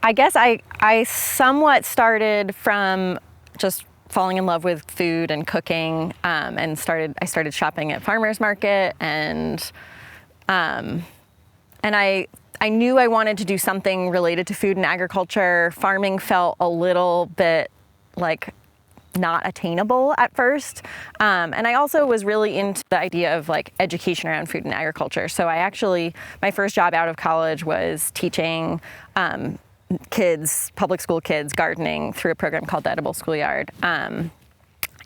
I guess I somewhat started from just falling in love with food and cooking, and I started shopping at farmers market, and I knew I wanted to do something related to food and agriculture. Farming felt a little bit like not attainable at first. And I also was really into the idea of like education around food and agriculture. So my first job out of college was teaching public school kids gardening through a program called the Edible Schoolyard.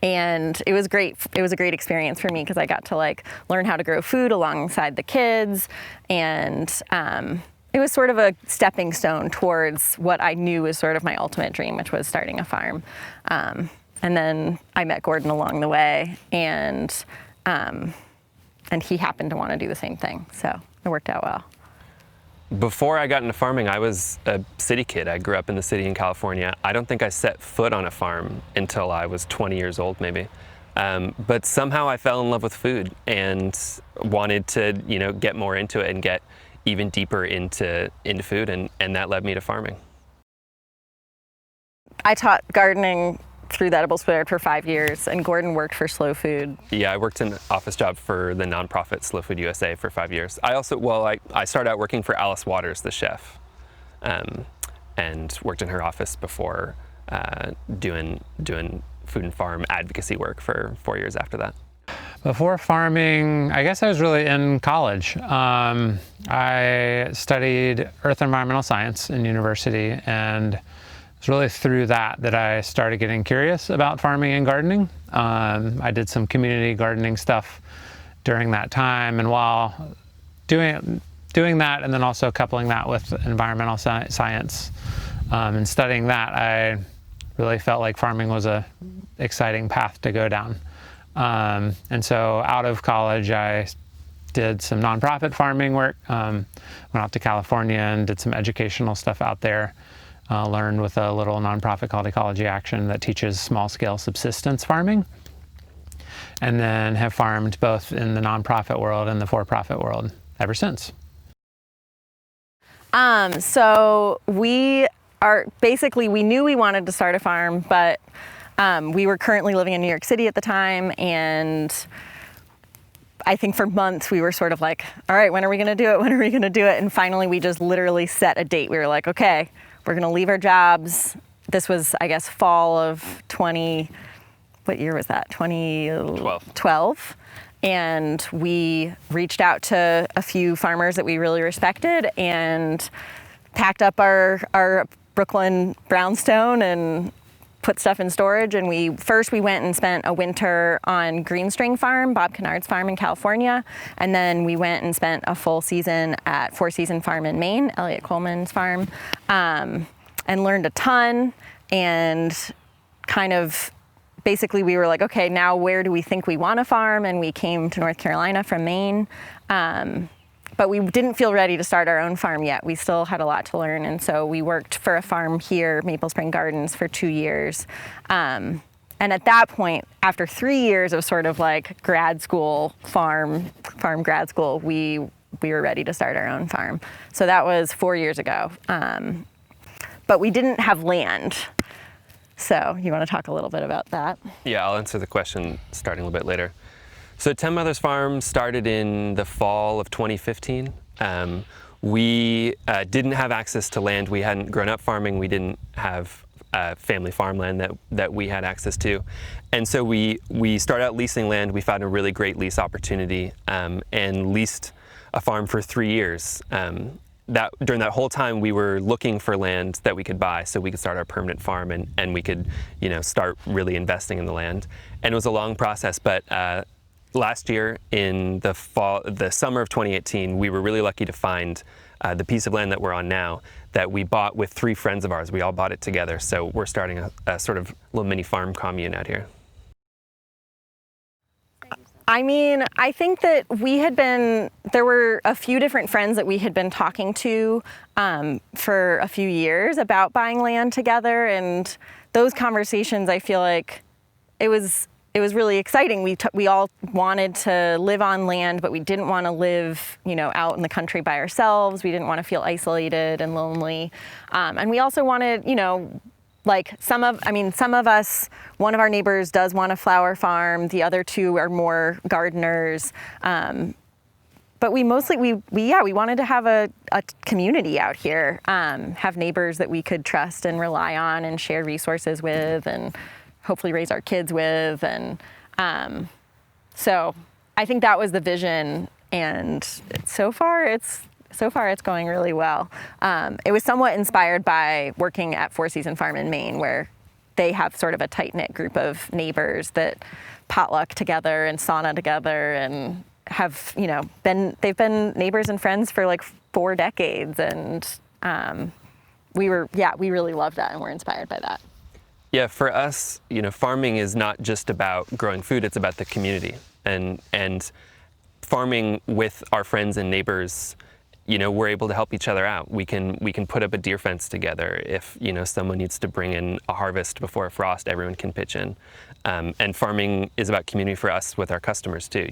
And it was great. It was a great experience for me because I got to like learn how to grow food alongside the kids. And it was sort of a stepping stone towards what I knew was sort of my ultimate dream, which was starting a farm. And then I met Gordon along the way, and he happened to want to do the same thing. So it worked out well. Before I got into farming, I was a city kid. I grew up in the city in California. I don't think I set foot on a farm until I was 20 years old, maybe. But somehow I fell in love with food and wanted to, get more into it and get even deeper into food, and that led me to farming. I taught gardening through the Edible Schoolyard for 5 years, and Gordon worked for Slow Food. Yeah, I worked in an office job for the nonprofit Slow Food USA for 5 years. I started out working for Alice Waters, the chef, and worked in her office before doing food and farm advocacy work for 4 years after that. Before farming, I guess I was really in college. I studied earth and environmental science in university, and it's really through that I started getting curious about farming and gardening. I did some community gardening stuff during that time, and while doing that and then also coupling that with environmental science and studying that, I really felt like farming was a exciting path to go down. And so out of college, I did some nonprofit farming work, went out to California and did some educational stuff out there. Learned with a little nonprofit called Ecology Action that teaches small-scale subsistence farming, and then have farmed both in the nonprofit world and the for-profit world ever since. So we knew we wanted to start a farm, but we were currently living in New York City at the time, and I think for months we were sort of like, all right, when are we going to do it? When are we going to do it? And finally we just literally set a date. We were like, okay, we're going to leave our jobs. This was, I guess, fall of what year was that? 2012. And we reached out to a few farmers that we really respected and packed up our Brooklyn brownstone and put stuff in storage. And we went and spent a winter on Greenstring Farm, Bob Kennard's farm in California. And then we went and spent a full season at Four Season Farm in Maine, Elliot Coleman's farm, and learned a ton. And kind of basically we were like, okay, now where do we think we want to farm? And we came to North Carolina from Maine. But we didn't feel ready to start our own farm yet. We still had a lot to learn. And so we worked for a farm here, Maple Spring Gardens, for 2 years. And at that point, after 3 years of sort of like grad school, farm grad school, we were ready to start our own farm. So that was 4 years ago. But we didn't have land. So you want to talk a little bit about that? Yeah, I'll answer the question starting a little bit later. So 10 Mothers Farm started in the fall of 2015. We didn't have access to land. We hadn't grown up farming. We didn't have family farmland that we had access to. And so we started out leasing land. We found a really great lease opportunity and leased a farm for 3 years. During that whole time, we were looking for land that we could buy so we could start our permanent farm and we could, start really investing in the land. And it was a long process, but last year in the summer of 2018, we were really lucky to find the piece of land that we're on now that we bought with 3 friends of ours. We all bought it together. So we're starting a sort of little mini farm commune out here. I mean, I think that there were a few different friends that we had been talking to for a few years about buying land together. And those conversations, I feel like it was it was really exciting. We all wanted to live on land, but we didn't want to live, out in the country by ourselves. We didn't want to feel isolated and lonely. And we also wanted, like some of us, one of our neighbors does want a flower farm. The other two are more gardeners. But we wanted to have a community out here, have neighbors that we could trust and rely on and share resources with and hopefully raise our kids with. And so I think that was the vision. And so far it's going really well. It was somewhat inspired by working at Four Season Farm in Maine, where they have sort of a tight-knit group of neighbors that potluck together and sauna together and have, they've been neighbors and friends for like 4 decades. And we really love that and we're inspired by that. Yeah, for us, farming is not just about growing food, it's about the community. And farming with our friends and neighbors, we're able to help each other out. We can put up a deer fence together. If, someone needs to bring in a harvest before a frost, everyone can pitch in. And farming is about community for us with our customers too.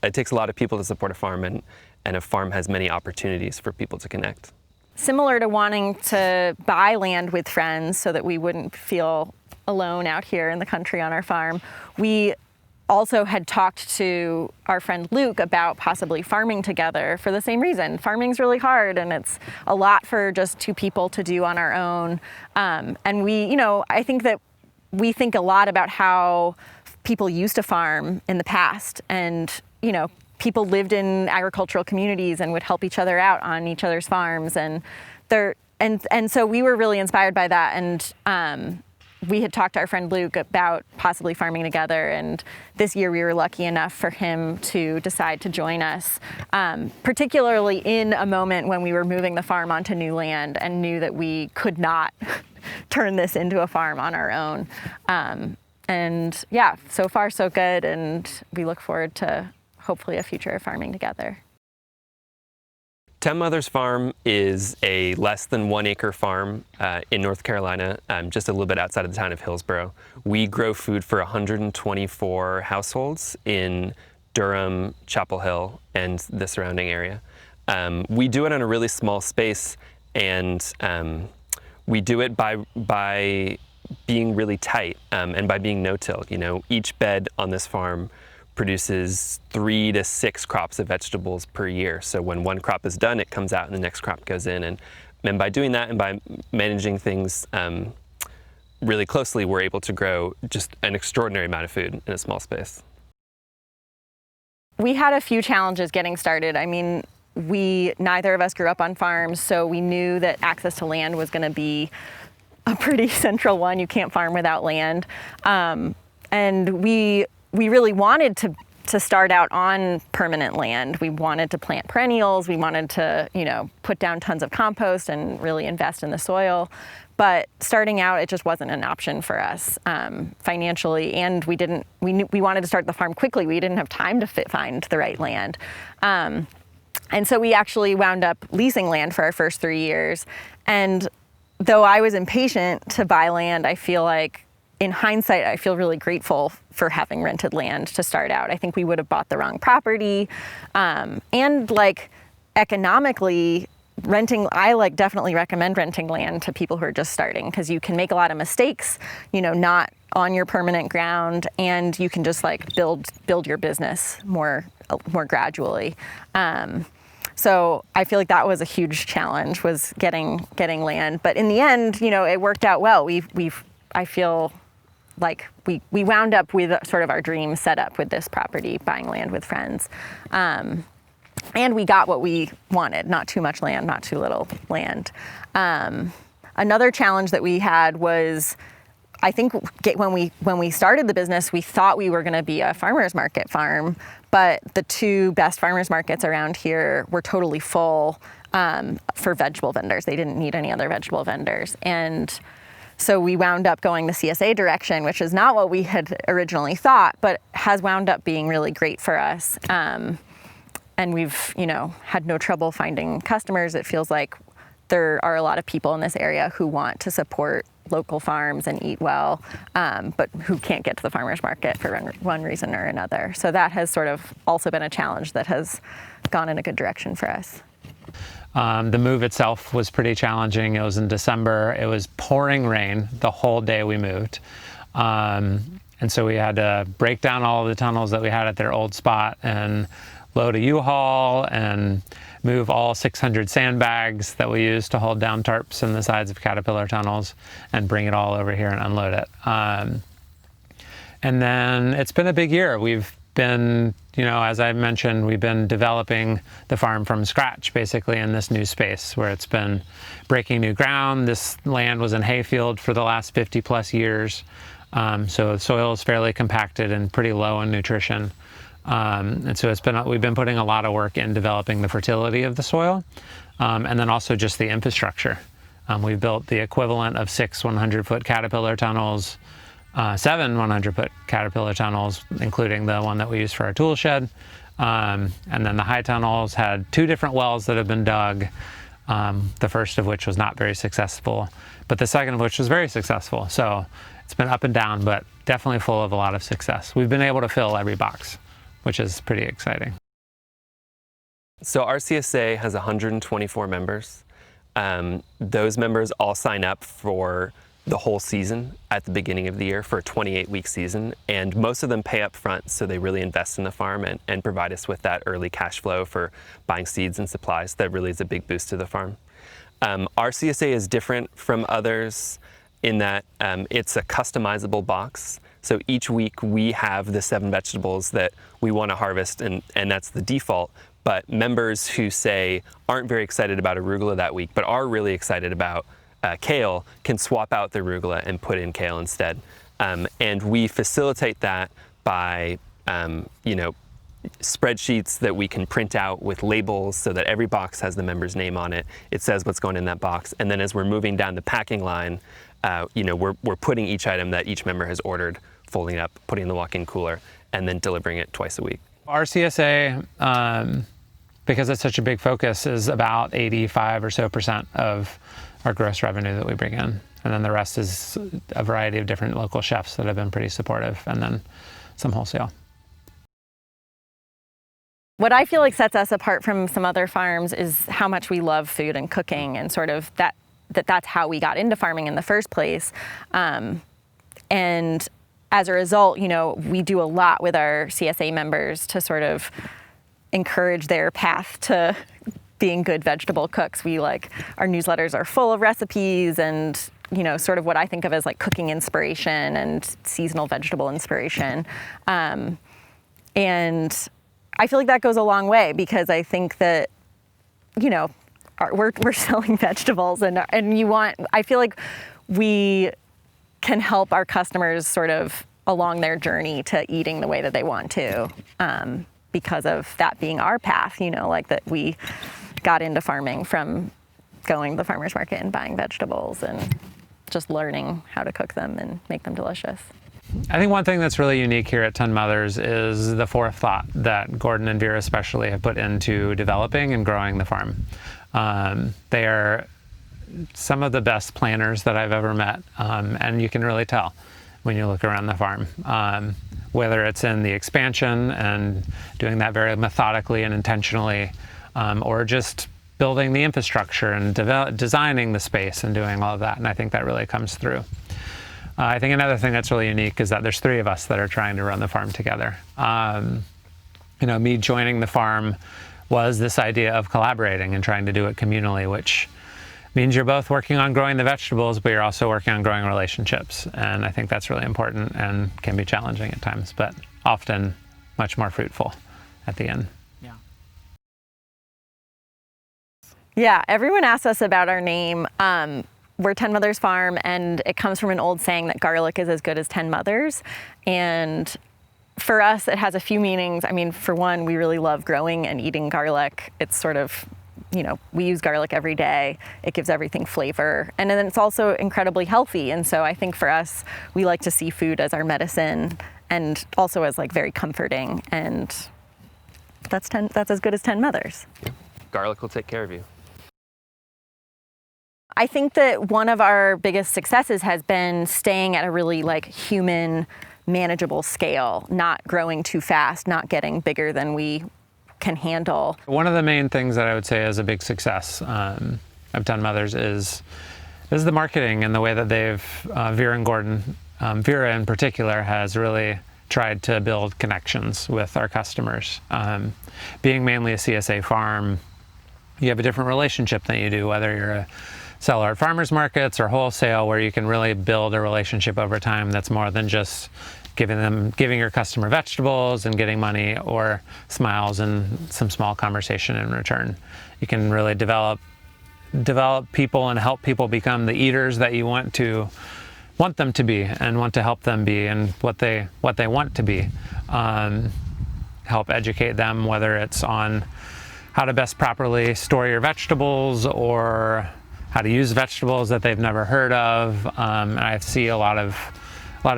It takes a lot of people to support a farm, and a farm has many opportunities for people to connect. Similar to wanting to buy land with friends so that we wouldn't feel alone out here in the country on our farm, we also had talked to our friend Luke about possibly farming together for the same reason. Farming's really hard and it's a lot for just 2 people to do on our own. And I think that we think a lot about how people used to farm in the past, and, people lived in agricultural communities and would help each other out on each other's farms. And so we were really inspired by that. And we had talked to our friend Luke about possibly farming together, and this year we were lucky enough for him to decide to join us, particularly in a moment when we were moving the farm onto new land and knew that we could not turn this into a farm on our own. And yeah, so far so good, and we look forward to hopefully a future of farming together. 10 Mothers Farm is a less than 1 acre farm in North Carolina, just a little bit outside of the town of Hillsborough. We grow food for 124 households in Durham, Chapel Hill, and the surrounding area. We do it on a really small space, and we do it by being really tight and by being no-till. Each bed on this farm produces 3 to 6 crops of vegetables per year. So when one crop is done, it comes out and the next crop goes in. And by doing that and by managing things really closely, we're able to grow just an extraordinary amount of food in a small space. We had a few challenges getting started. I mean, neither of us grew up on farms, so we knew that access to land was going to be a pretty central one. You can't farm without land. And we really wanted to start out on permanent land. We wanted to plant perennials. We wanted to, put down tons of compost and really invest in the soil. But starting out, it just wasn't an option for us financially. And we wanted to start the farm quickly. We didn't have time to find the right land. And so we actually wound up leasing land for our first 3 years. And though I was impatient to buy land, I feel like in hindsight, I feel really grateful for having rented land to start out. I think we would have bought the wrong property. And economically, I definitely recommend renting land to people who are just starting, because you can make a lot of mistakes, not on your permanent ground, and you can just build your business more gradually. So I feel like that was a huge challenge, was getting land. But in the end, it worked out well. I feel like we wound up with sort of our dream set up with this property, buying land with friends. And we got what we wanted, not too much land, not too little land. Another challenge that we had was, I think when we started the business, we thought we were going to be a farmer's market farm, but the 2 best farmer's markets around here were totally full for vegetable vendors. They didn't need any other vegetable vendors. And so we wound up going the CSA direction, which is not what we had originally thought, but has wound up being really great for us. And we've, had no trouble finding customers. It feels like there are a lot of people in this area who want to support local farms and eat well, but who can't get to the farmers market for one reason or another. So that has sort of also been a challenge that has gone in a good direction for us. The move itself was pretty challenging. It was in December. It was pouring rain the whole day we moved. And so we had to break down all of the tunnels that we had at their old spot and load a U-Haul and move all 600 sandbags that we used to hold down tarps in the sides of Caterpillar tunnels and bring it all over here and unload it. And then it's been a big year. We've been, as I mentioned, we've been developing the farm from scratch, basically, in this new space where it's been breaking new ground. This land was in hayfield for the last 50 plus years. So the soil is fairly compacted and pretty low in nutrition. And so we've been putting a lot of work in developing the fertility of the soil, and then also just the infrastructure. We've built the equivalent of 6 100-foot Caterpillar tunnels, 7 100-foot Caterpillar tunnels, including the one that we use for our tool shed. And then the high tunnels had 2 different wells that have been dug, the first of which was not very successful, but the second of which was very successful. So it's been up and down, but definitely full of a lot of success. We've been able to fill every box, which is pretty exciting. So our CSA has 124 members. Those members all sign up for the whole season at the beginning of the year for a 28-week season, and most of them pay up front, so they really invest in the farm and provide us with that early cash flow for buying seeds and supplies. That really is a big boost to the farm. Our CSA is different from others in that it's a customizable box. So each week we have the 7 vegetables that we want to harvest, and that's the default. But members who say aren't very excited about arugula that week, but are really excited about kale, can swap out the arugula and put in kale instead. And we facilitate that by spreadsheets that we can print out with labels so that every box has the member's name on it. It says what's going in that box. And then as we're moving down the packing line, we're putting each item that each member has ordered, folding it up, putting it in the walk-in cooler, and then delivering it twice a week. Our CSA, because it's such a big focus, is about 85% or so of our gross revenue that we bring in. And then the rest is a variety of different local chefs that have been pretty supportive, and then some wholesale. What I feel like sets us apart from some other farms is how much we love food and cooking, and sort of that's how we got into farming in the first place. And as a result, we do a lot with our CSA members to sort of encourage their path to being good vegetable cooks. Our newsletters are full of recipes and, sort of what I think of as like cooking inspiration and seasonal vegetable inspiration. And I feel like that goes a long way, because I think that, we're selling vegetables, and I feel like we can help our customers sort of along their journey to eating the way that they want to, because of that being our path, that we got into farming from going to the farmer's market and buying vegetables and just learning how to cook them and make them delicious. I think one thing that's really unique here at 10 Mothers is the forethought that Gordon and Vera especially have put into developing and growing the farm. They are some of the best planners that I've ever met, and you can really tell when you look around the farm, whether it's in the expansion and doing that very methodically and intentionally, or just building the infrastructure and designing the space and doing all of that. And I think that really comes through. I think another thing that's really unique is that there's 3 of us that are trying to run the farm together. Me joining the farm was this idea of collaborating and trying to do it communally, which means you're both working on growing the vegetables, but you're also working on growing relationships. And I think that's really important and can be challenging at times, but often much more fruitful at the end. Yeah, everyone asks us about our name. We're 10 Mothers Farm, and it comes from an old saying that garlic is as good as 10 mothers. And for us, it has a few meanings. I mean, for one, we really love growing and eating garlic. It's sort of, we use garlic every day. It gives everything flavor. And then it's also incredibly healthy. And so I think for us, we like to see food as our medicine and also as very comforting. And that's as good as 10 mothers. Garlic will take care of you. I think that one of our biggest successes has been staying at a really like human, manageable scale, not growing too fast, not getting bigger than we can handle. One of the main things that I would say is a big success of 10 Mothers is the marketing and the way that they've, Vera and Gordon, Vera in particular, has really tried to build connections with our customers. Being mainly a CSA farm, you have a different relationship than you do whether you're a seller at farmers markets or wholesale, where you can really build a relationship over time that's more than just giving your customer vegetables and getting money or smiles and some small conversation in return. You can really develop people and help people become the eaters that you want them to be and want to help them be, and what they want to be. Help educate them, whether it's on how to best properly store your vegetables or how to use vegetables that they've never heard of. And I see a lot of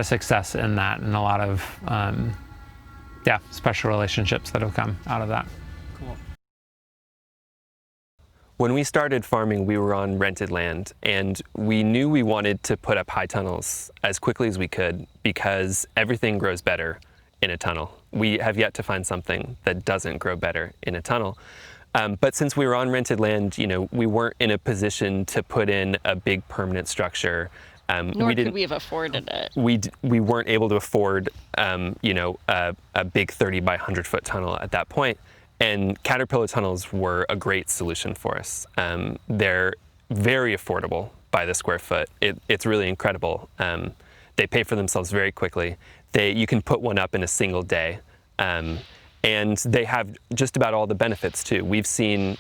success in that, and a lot of special relationships that have come out of that. Cool. When we started farming, we were on rented land, and we knew we wanted to put up high tunnels as quickly as we could because everything grows better in a tunnel. We have yet to find something that doesn't grow better in a tunnel. But since we were on rented land, we weren't in a position to put in a big permanent structure. Nor could we have afforded it. We weren't able to afford, a big 30 by 100 foot tunnel at that point. And Caterpillar tunnels were a great solution for us. They're very affordable by the square foot. It's really incredible. They pay for themselves very quickly. You can put one up in a single day. And they have just about all the benefits too. We've seen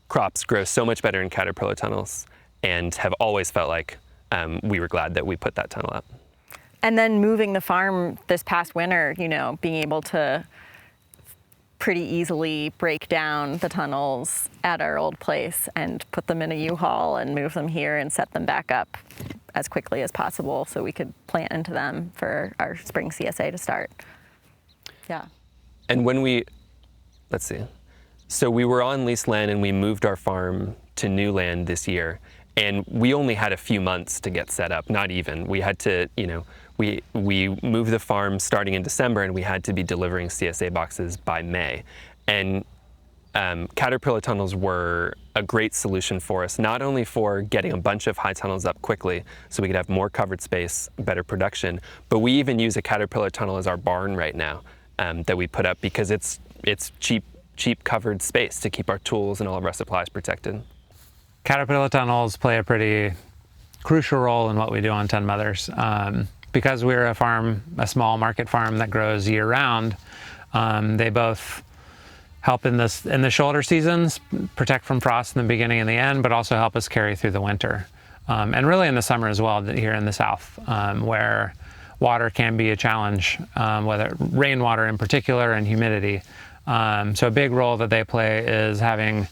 crops grow so much better in Caterpillar tunnels, and have always felt like we were glad that we put that tunnel up. And then moving the farm this past winter, being able to pretty easily break down the tunnels at our old place and put them in a U-Haul and move them here and set them back up as quickly as possible so we could plant into them for our spring CSA to start. Yeah. And let's see. So we were on leased land and we moved our farm to new land this year. And we only had a few months to get set up, not even. We had to, we moved the farm starting in December, and we had to be delivering CSA boxes by May. And Caterpillar tunnels were a great solution for us, not only for getting a bunch of high tunnels up quickly so we could have more covered space, better production, but we even use a Caterpillar tunnel as our barn right now that we put up because it's cheap covered space to keep our tools and all of our supplies protected. Caterpillar tunnels play a pretty crucial role in what we do on 10 Mothers. Because we're a small market farm that grows year round, they both help in the shoulder seasons, protect from frost in the beginning and the end, but also help us carry through the winter. And really in the summer as well here in the South, where water can be a challenge, whether rainwater in particular and humidity. So a big role that they play is having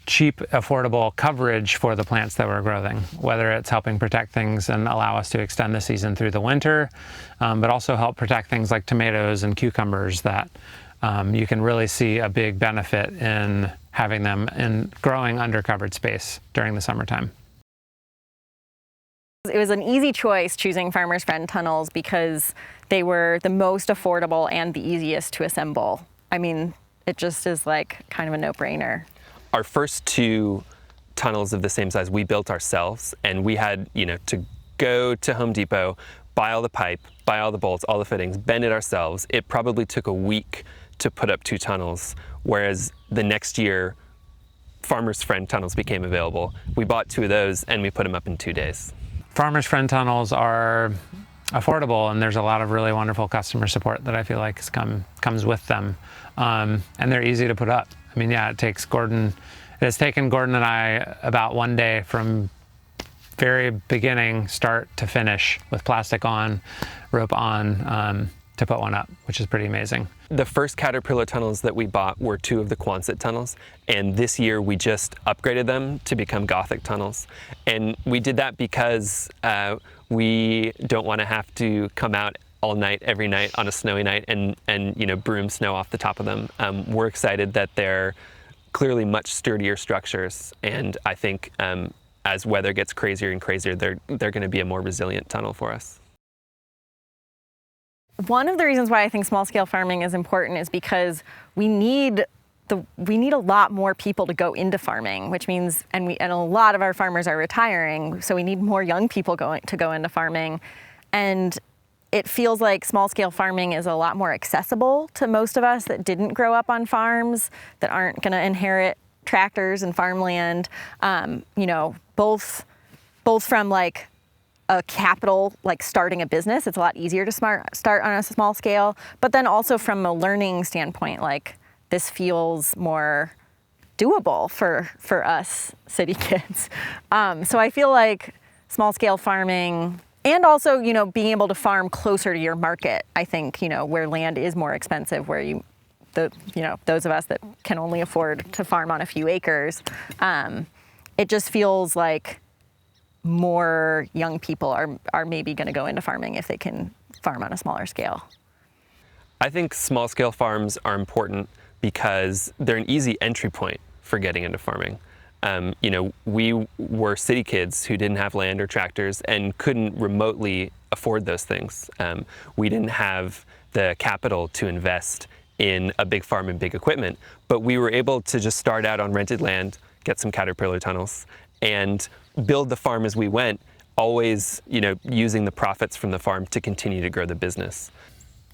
cheap, affordable coverage for the plants that we're growing, whether it's helping protect things and allow us to extend the season through the winter, but also help protect things like tomatoes and cucumbers that you can really see a big benefit in having them in growing under covered space during the summertime. It was an easy choice choosing Farmer's Friend tunnels because they were the most affordable and the easiest to assemble. I mean, it just is like kind of a no-brainer. Our first two tunnels of the same size we built ourselves, and we had to go to Home Depot, buy all the pipe, buy all the bolts, all the fittings, bend it ourselves. It probably took a week to put up two tunnels, whereas the next year Farmer's Friend tunnels became available. We bought two of those and we put them up in 2 days. Farmer's Friend tunnels are affordable, and there's a lot of really wonderful customer support that I feel like comes with them, and they're easy to put up. I mean, yeah, it has taken Gordon and I about 1 day from very beginning, start to finish, with plastic on, rope on, to put one up, which is pretty amazing. The first Caterpillar tunnels that we bought were two of the Quonset tunnels, and this year we just upgraded them to become Gothic tunnels. And we did that because we don't want to have to come out all night, every night on a snowy night and broom snow off the top of them. We're excited that they're clearly much sturdier structures. And I think as weather gets crazier and crazier, they're going to be a more resilient tunnel for us. One of the reasons why I think small-scale farming is important is because we need a lot more people to go into farming, which means, and a lot of our farmers are retiring, so we need more young people to go into farming. And it feels like small-scale farming is a lot more accessible to most of us that didn't grow up on farms, that aren't going to inherit tractors and farmland. Both from like a capital, like starting a business, it's a lot easier to start on a small scale, but then also from a learning standpoint, like this feels more doable for us city kids. So I feel like small scale farming, and also, being able to farm closer to your market, I think, where land is more expensive, where those of us that can only afford to farm on a few acres, it just feels like more young people are maybe going to go into farming if they can farm on a smaller scale. I think small scale farms are important because they're an easy entry point for getting into farming. We were city kids who didn't have land or tractors and couldn't remotely afford those things. We didn't have the capital to invest in a big farm and big equipment, but we were able to just start out on rented land, get some caterpillar tunnels, and build the farm as we went, always, using the profits from the farm to continue to grow the business.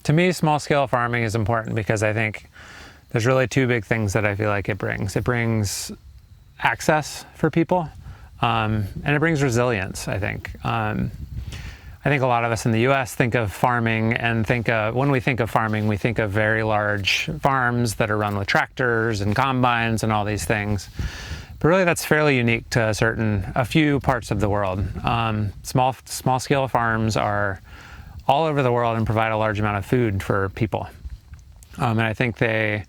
To me, small-scale farming is important because I think there's really two big things that I feel like it brings. It brings access for people, and it brings resilience, I think. I think a lot of us in the U.S. think of farming and when we think of farming, we think of very large farms that are run with tractors and combines and all these things. But really, that's fairly unique to a few parts of the world. Small-scale farms are all over the world and provide a large amount of food for people. And I think they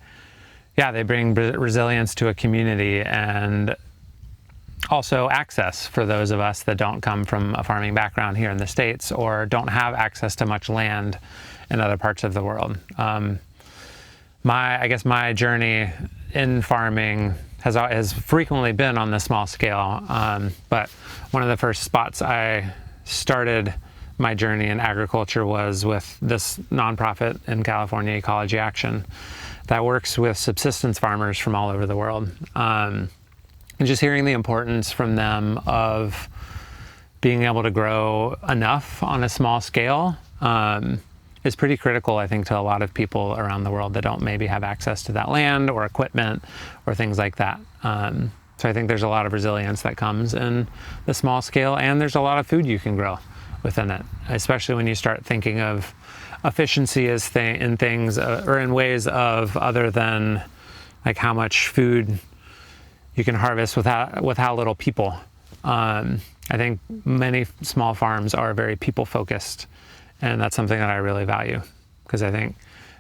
bring resilience to a community and also access for those of us that don't come from a farming background here in the States or don't have access to much land in other parts of the world. My journey in farming has frequently been on the small scale, but one of the first spots I started my journey in agriculture was with this nonprofit in California, Ecology Action, that works with subsistence farmers from all over the world. And just hearing the importance from them of being able to grow enough on a small scale is pretty critical, I think, to a lot of people around the world that don't maybe have access to that land or equipment or things like that. So I think there's a lot of resilience that comes in the small scale, and there's a lot of food you can grow within it, especially when you start thinking of efficiency in things or in ways of other than like how much food you can harvest with how little people. I think many small farms are very people focused, and that's something that I really value, because I think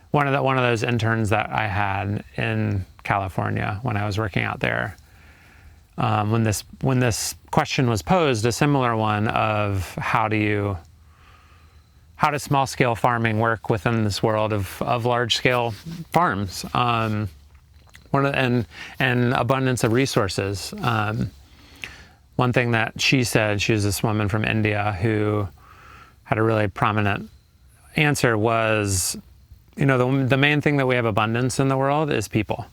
one of those interns that I had in California when I was working out there, when this question was posed, a similar one of how does small scale farming work within this world of large scale farms, and abundance of resources. One thing that she said, she was this woman from India who had a really prominent answer, was, the main thing that we have abundance in the world is people.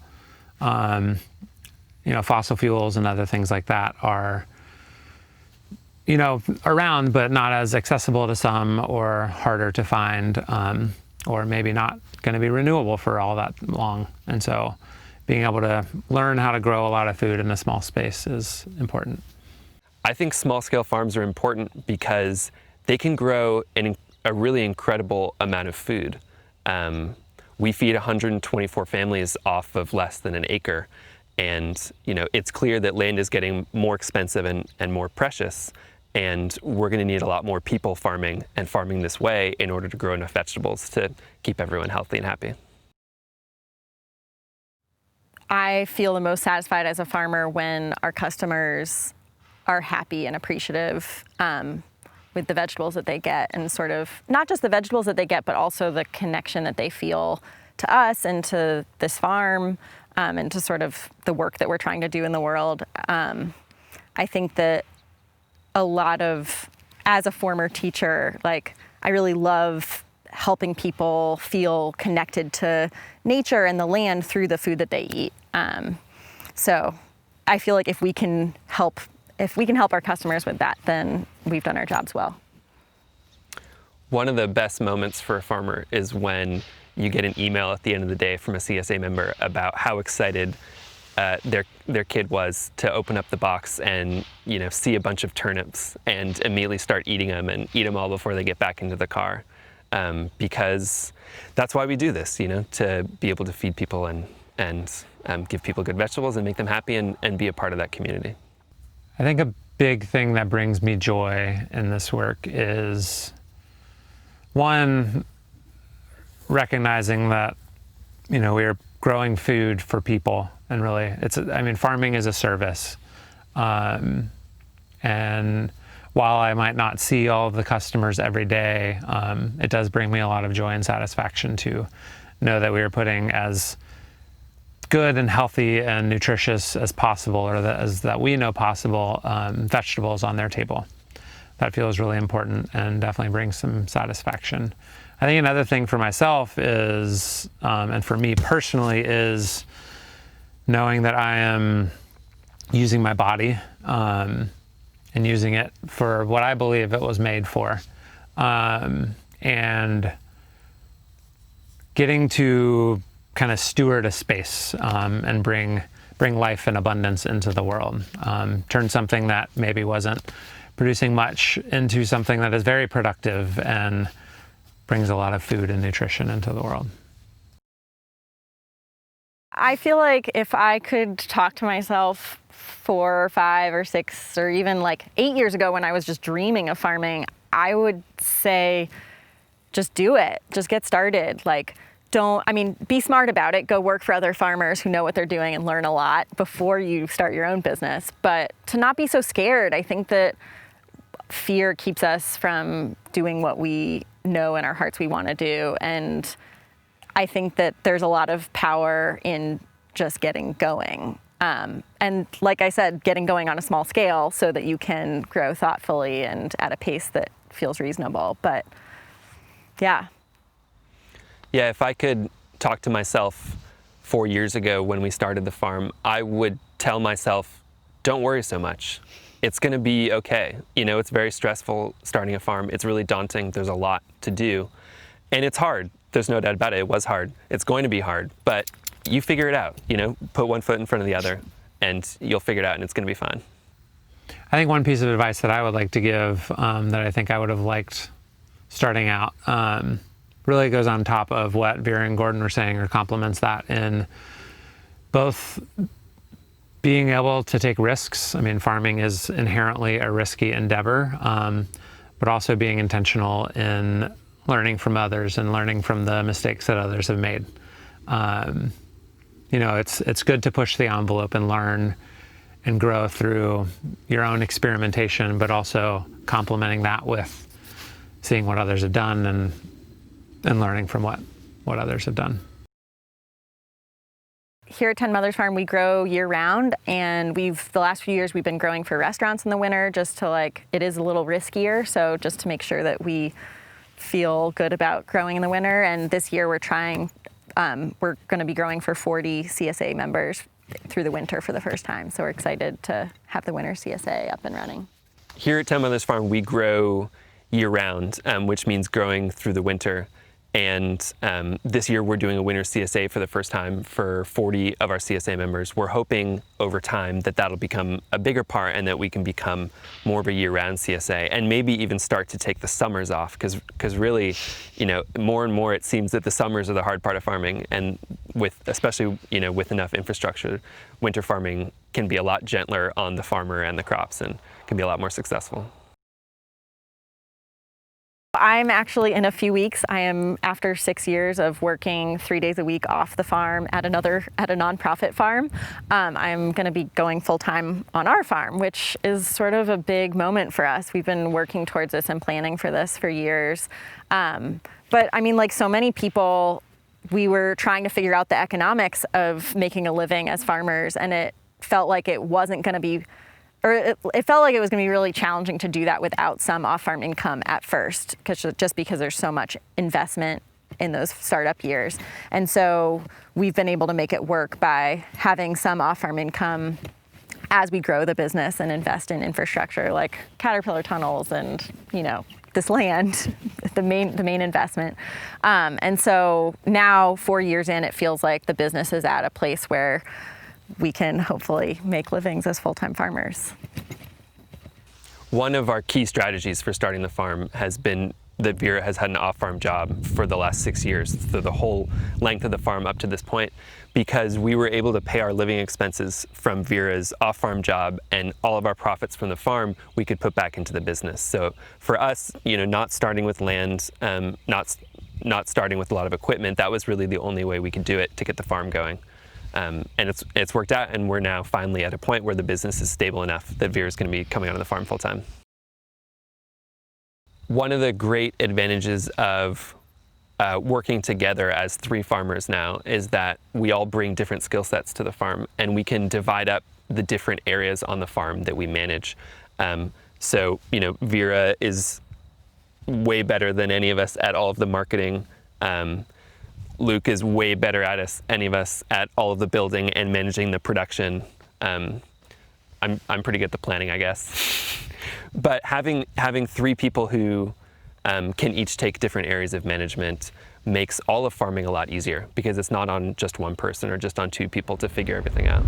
Fossil fuels and other things like that are, around, but not as accessible to some, or harder to find, or maybe not going to be renewable for all that long. And so being able to learn how to grow a lot of food in a small space is important. I think small-scale farms are important because they can grow a really incredible amount of food. We feed 124 families off of less than an acre. And it's clear that land is getting more expensive and more precious. And we're going to need a lot more people farming and farming this way in order to grow enough vegetables to keep everyone healthy and happy. I feel the most satisfied as a farmer when our customers are happy and appreciative with the vegetables that they get, and sort of not just the vegetables that they get, but also the connection that they feel to us and to this farm. and to sort of the work that we're trying to do in the world. I think that as a former teacher, like, I really love helping people feel connected to nature and the land through the food that they eat. So I feel like if we can help our customers with that, then we've done our jobs well. One of the best moments for a farmer is when you get an email at the end of the day from a CSA member about how excited their kid was to open up the box and, you know, see a bunch of turnips and immediately start eating them and eat them all before they get back into the car. Because that's why we do this, you know, to be able to feed people and give people good vegetables and make them happy and be a part of that community. I think a big thing that brings me joy in this work is, one, recognizing that, you know, we're growing food for people, and really farming is a service. And while I might not see all of the customers every day, it does bring me a lot of joy and satisfaction to know that we are putting as good and healthy and nutritious as possible, or that we know possible, vegetables on their table. That feels really important and definitely brings some satisfaction. I think another thing for myself is, and for me personally, is knowing that I am using my body and using it for what I believe it was made for, and getting to kind of steward a space and bring life and abundance into the world. Turn something that maybe wasn't producing much into something that is very productive and brings a lot of food and nutrition into the world. I feel like if I could talk to myself 4 or 5 or 6 or even like 8 years ago when I was just dreaming of farming, I would say, just do it. Just get started. Like, be smart about it. Go work for other farmers who know what they're doing and learn a lot before you start your own business. But to not be so scared. I think that fear keeps us from doing what we know in our hearts we want to do. And I think that there's a lot of power in just getting going. And like I said, getting going on a small scale so that you can grow thoughtfully and at a pace that feels reasonable. But yeah. Yeah, if I could talk to myself 4 years ago when we started the farm, I would tell myself, don't worry so much. It's going to be okay. You know, it's very stressful starting a farm. It's really daunting. There's a lot to do. And it's hard. There's no doubt about it. It was hard. It's going to be hard. But you figure it out. You know, put one foot in front of the other and you'll figure it out and it's going to be fine. I think one piece of advice that I would like to give that I think I would have liked starting out really goes on top of what Vera and Gordon were saying, or complements that, in both being able to take risks. I mean, farming is inherently a risky endeavor, but also being intentional in learning from others and learning from the mistakes that others have made. You know, it's good to push the envelope and learn and grow through your own experimentation, but also complementing that with seeing what others have done and learning from what others have done. Here at 10 Mothers Farm, we grow year round, and the last few years we've been growing for restaurants in the winter, just to it is a little riskier, so just to make sure that we feel good about growing in the winter. And this year we're going to be growing for 40 CSA members through the winter for the first time. So we're excited to have the winter CSA up and running. Here at 10 Mothers Farm, we grow year round, which means growing through the winter. And this year we're doing a winter CSA for the first time for 40 of our CSA members. We're hoping over time that that'll become a bigger part and that we can become more of a year-round CSA and maybe even start to take the summers off, because really, you know, more and more it seems that the summers are the hard part of farming, and especially, you know, with enough infrastructure, winter farming can be a lot gentler on the farmer and the crops and can be a lot more successful. I'm actually, in a few weeks, after 6 years of working 3 days a week off the farm at a nonprofit farm, I'm going to be going full-time on our farm, which is sort of a big moment for us. We've been working towards this and planning for this for years. But I mean, like so many people, we were trying to figure out the economics of making a living as farmers, and it felt like it wasn't going to be, or it felt like it was going to be really challenging to do that without some off-farm income at first, just because there's so much investment in those startup years. And so we've been able to make it work by having some off-farm income as we grow the business and invest in infrastructure like Caterpillar tunnels and, this land, the main investment. And so now 4 years in, it feels like the business is at a place where we can hopefully make livings as full-time farmers. One of our key strategies for starting the farm has been that Vera has had an off-farm job for the last 6 years, through the whole length of the farm up to this point, because we were able to pay our living expenses from Vera's off-farm job, and all of our profits from the farm we could put back into the business. So for us, not starting with land, not starting with a lot of equipment, that was really the only way we could do it to get the farm going. And it's worked out, and we're now finally at a point where the business is stable enough that Vera's going to be coming onto the farm full time. One of the great advantages of working together as 3 farmers now is that we all bring different skill sets to the farm, and we can divide up the different areas on the farm that we manage. So, Vera is way better than any of us at all of the marketing. Luke is way better at any of us at all of the building and managing the production. I'm pretty good at the planning, I guess. But having 3 people who can each take different areas of management makes all of farming a lot easier, because it's not on just one person or just on 2 people to figure everything out.